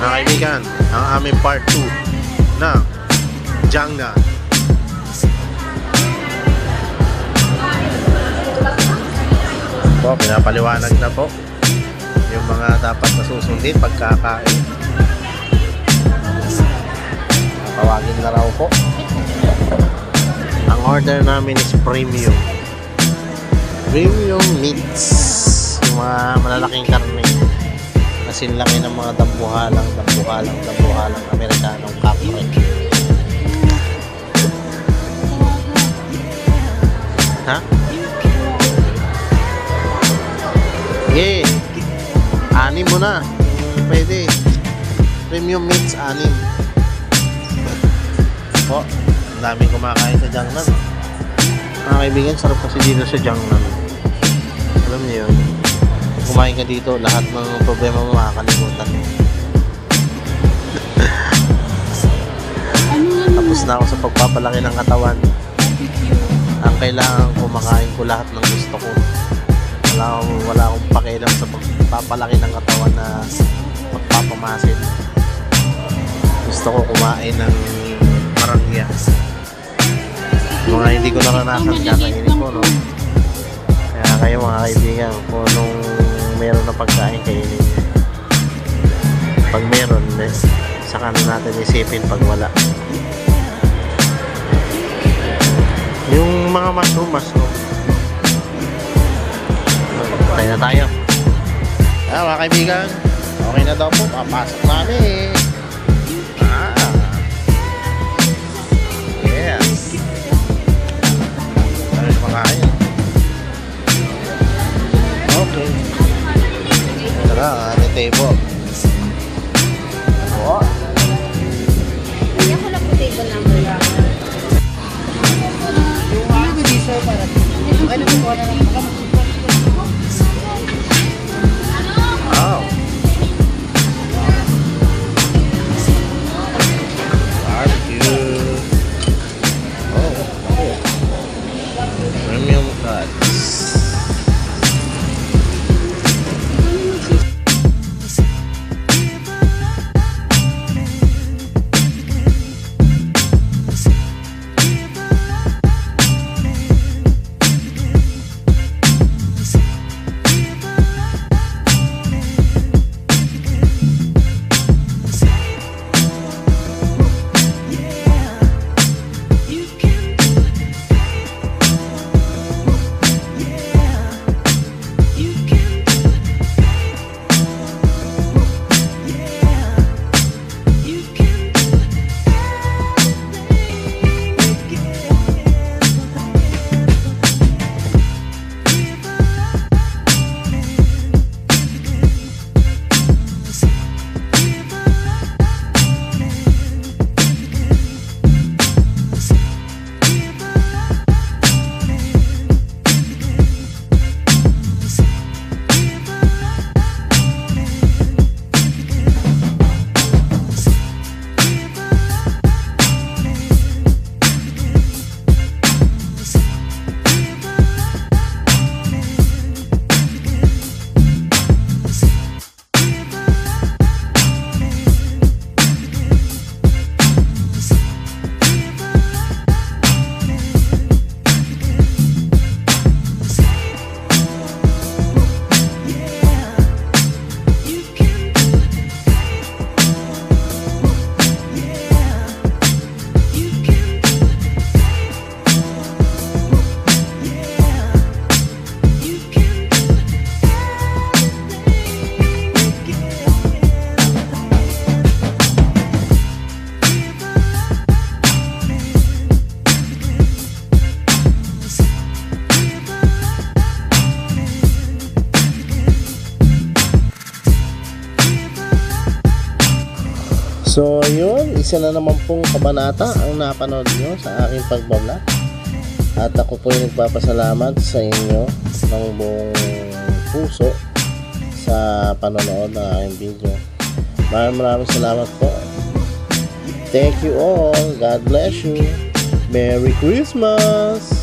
Mga kaibigan, ang aming part 2 na Jiangnan. Po, pinapaliwanag na po yung mga dapat na susundin pagkakain. Tawagin na raw po. Ang order namin is premium meats, yung mga malalaking karne, asin laki ng mga dambuhalang Amerikanong kapre. Ha? Okay, 6 mo na pwede. Premium meats 6 po. Ang daming kumakain sa Jiangnan. Mga kaibigan, sarap kasi dito sa Jiangnan. Alam niyo yun, kumain ka dito, lahat ng problema mo makakalimutan mo. Tapos na ako sa pagpapalaki ng katawan. Ang kailangan ko, makain ko lahat ng gusto ko. Wala akong pakialam sa pagpapalaki ng katawan na magpapamasin. Gusto ko kumain ng marangya. Mga hindi ko naranasan, kakainin ko, no? Kaya kayo mga kaibigan, kung nung meron na pagkain, kainin nyo. Pag meron, saka na natin isipin pag wala. Yung mga mushroom. Patay na tayo. Mga kaibigan, okay na daw po, papasok namin. Yes. Ano yung makain? Okay. Tara, may table. Oo. Kaya ko lang po table number lang. Ano ba dito para? Ano po ko na lang? Wow. Barbecue. Oh, okay. Premium cuts. So yun, isa na naman pong kabanata ang napanood nyo sa aking pagbablog. At ako po yung nagpapasalamat sa inyo ng buong puso sa panonood ng aking video. Maraming salamat po. Thank you all. God bless you. Merry Christmas!